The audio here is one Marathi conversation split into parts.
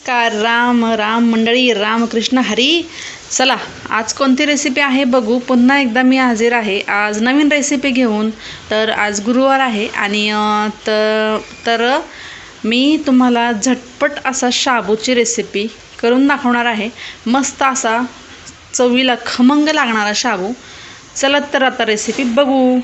नमस्कार. राम राम मंडळी, रामकृष्ण हरी. चला आज कोणती रेसिपी आहे बघू. पुन्हा एकदा मी हजर आहे आज नवीन रेसिपी घेऊन. तर आज गुरुवार आहे आणि तर मी तुम्हाला झटपट असा शाबूची रेसिपी करून दाखवणार आहे. मस्त असा चवीला खमंग लागणारा शाबू. चला तर आता रेसिपी बघू.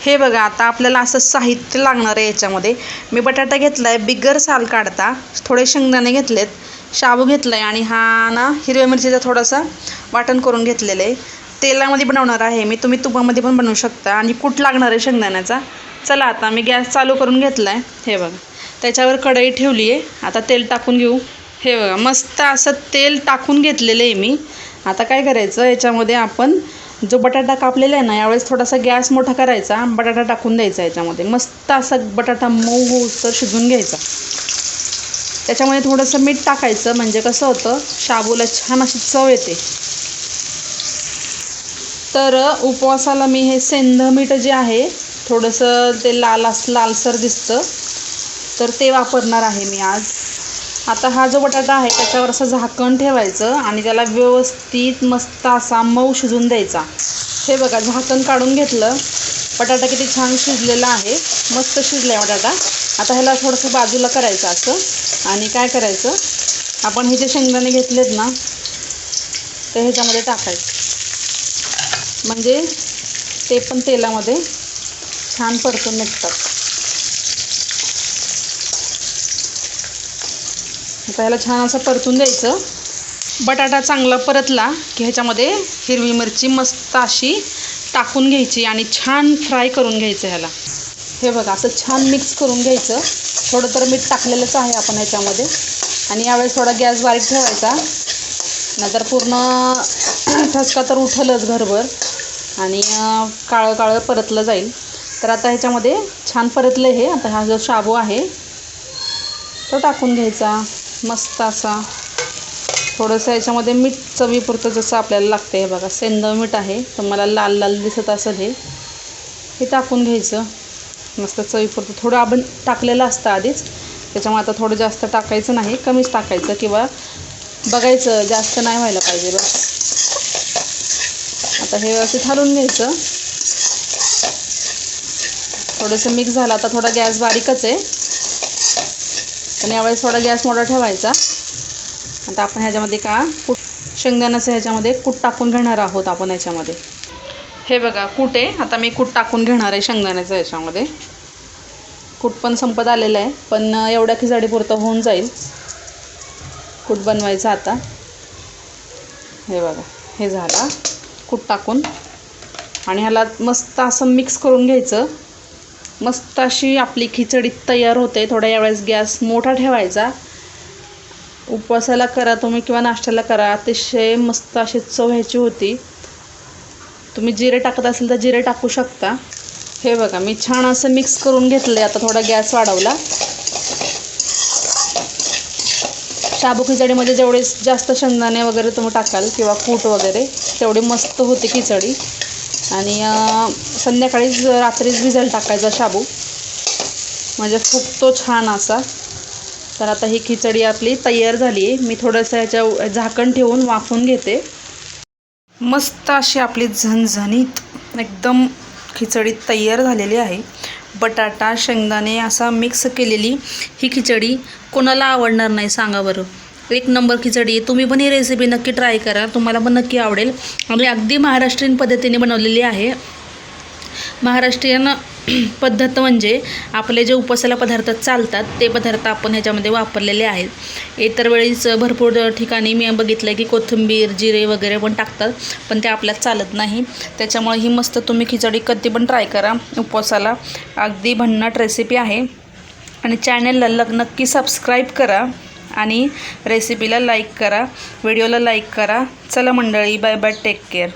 हे बघा, आता आपल्याला असं साहित्य लागणार आहे. याच्यामध्ये मी बटाटा घेतला आहे बिगर साल काढता, थोडे शेंगदाणे घेतलेत, शाबू घेतला आहे आणि हा ना हिरव्या मिरचीचा थोडासा वाटण करून घेतलेलं आहे. तेलामध्ये बनवणार आहे मी, तुम्ही तुपामध्ये पण बनवू शकता. आणि कूट लागणार आहे शेंगदाण्याचा. चला आता मी गॅस चालू करून घेतला आहे. हे बघा, त्याच्यावर कढई ठेवली आहे. आता तेल टाकून घेऊ. हे बघा, मस्त असं तेल टाकून घेतलेलं आहे मी. आता काय करायचं, याच्यामध्ये आपण जो बटाटा कापलेला आहे ना, यावेळेस थोडासा गॅस मोठा करायचा, बटाटा टाकून द्यायचा याच्यामध्ये. मस्त असा बटाटा मऊ होऊस तर शिजवून घ्यायचा. त्याच्यामध्ये थोडंसं मीठ टाकायचं, म्हणजे कसं होतं शाबूला छान अशी चव येते. तर उपवासाला मी हे सेंध मीठ जे आहे थोडंसं ते लालसर दिसतं, तर ते वापरणार आहे मी आज. आता हा जो बटाटा आहे त्याच्यावर असं झाकण ठेवायचं आणि त्याला व्यवस्थित मस्त असा मऊ शिजून द्यायचा. हे बघा, झाकण काढून घेतलं. बटाटा किती छान शिजलेला आहे, मस्त शिजला आहे बटाटा. आता ह्याला थोडंसं बाजूला करायचं असं. आणि काय करायचं, आपण हे जे शेंगदाणे घेतलेत ना ते ह्याच्यामध्ये टाकायचं, म्हणजे ते पण तेलामध्ये छान परतून निघतात. आता ह्याला छान असं परतून द्यायचं. बटाटा चांगला परतला की ह्याच्यामध्ये हिरवी मिरची मस्त अशी टाकून घ्यायची आणि छान फ्राय करून घ्यायचं ह्याला. हे बघा, असं छान मिक्स करून घ्यायचं. थोडं तर मीठ टाकलेलंच आहे आपण ह्याच्यामध्ये. आणि यावेळेस थोडा गॅस बारीक ठेवायचा, नाहीतर पूर्ण ठसका तर उठलंच घरभर आणि काळं काळं परतलं जाईल. तर आता ह्याच्यामध्ये छान परतलं हे. आता हा जो शाबू आहे तो टाकून घ्यायचा मस्त असा. थोडंसं याच्यामध्ये मीठ चवीपुरतं जसं आपल्याला लागतं. हे बघा, सेंध मीठ आहे, तुम्हाला लाल लाल दिसत असेल हे टाकून घ्यायचं मस्त चवीपुरतं. थोडं आपण टाकलेलं असतं आधीच, त्याच्यामुळे आता थोडं जास्त टाकायचं नाही, कमीच टाकायचं किंवा बघायचं जास्त नाही व्हायला पाहिजे बस. आता हे व्यवस्थित हलवून घ्यायचं. थोडंसं मिक्स झालं. आता थोडा गॅस बारीकच आहे, पण यावेळेस थोडा गॅस मोठा ठेवायचा. आता आपण ह्याच्यामध्ये कूट शेंगदाण्याचं ह्याच्यामध्ये कूट टाकून घेणार आहोत आपण ह्याच्यामध्ये. हे बघा, कूट आहे. आता मी कूट टाकून घेणार आहे शेंगदाण्याचं ह्याच्यामध्ये. कूट पण संपत आलेलं आहे, पण एवढ्या खिचडीपुरतं होऊन जाईल कूट बनवायचं आता. हे बघा, हे झाला कूट टाकून. आणि ह्याला मस्त असं मिक्स करून घ्यायचं. मस्त अशी आपली खिचडी तयार होते. थोड्या यावेळेस गॅस मोठा ठेवायचा. उपवासाला करा तुम्ही किंवा नाश्त्याला करा, अतिशय मस्त अशी चव ह्याची होती. तुम्ही जिरे टाकत असेल तर जिरे टाकू शकता. हे बघा, मी छान असं मिक्स करून घेतलं आहे. आता थोडा गॅस वाढवला. शाबू खिचडीमध्ये जेवढे जास्त शेंगदाणे वगैरे तुम्ही टाकाल किंवा कूट वगैरे, तेवढी मस्त होते खिचडी. आणि संध्याकाळीच रात्रीच भिजायला टाकायचा शाबू, म्हणजे फुगतो छान असा. तर आता ही खिचडी आपली तयार झाली आहे. मी थोडंसं ह्याच्या झाकण ठेवून वाफवून घेते. मस्त अशी आपली झणझणीत एकदम खिचडी तयार झालेली आहे. बटाटा शेंगदाणे असा मिक्स केलेली ही खिचडी कोणाला आवडणार नाही सांगा बरं. एक नंबर खिचडी. तुम्ही पण ही रेसिपी नक्की ट्राय करा, तुम्हाला पण नक्की आवडेल. आणि अगदी महाराष्ट्रीयन पद्धतीने बनवलेली आहे. महाराष्ट्रीयन पद्धत म्हणजे आपले जे उपवासाला पदार्थ चालतात ते पदार्थ आपण ह्याच्यामध्ये वापरलेले आहेत. इतर वेळीच भरपूर ठिकाणी मी बघितलं की कोथिंबीर जिरे वगैरे पण टाकतात, पण ते आपल्यात चालत नाही. त्याच्यामुळे ही मस्त तुम्ही खिचडी कधी पण ट्राय करा उपवासाला. अगदी भन्नाट रेसिपी आहे. आणि चॅनलला नक्की सबस्क्राईब करा आणि रेसिपीला लाईक करा, व्हिडिओला लाईक करा. चला मंडळी, बाय बाय, टेक केअर.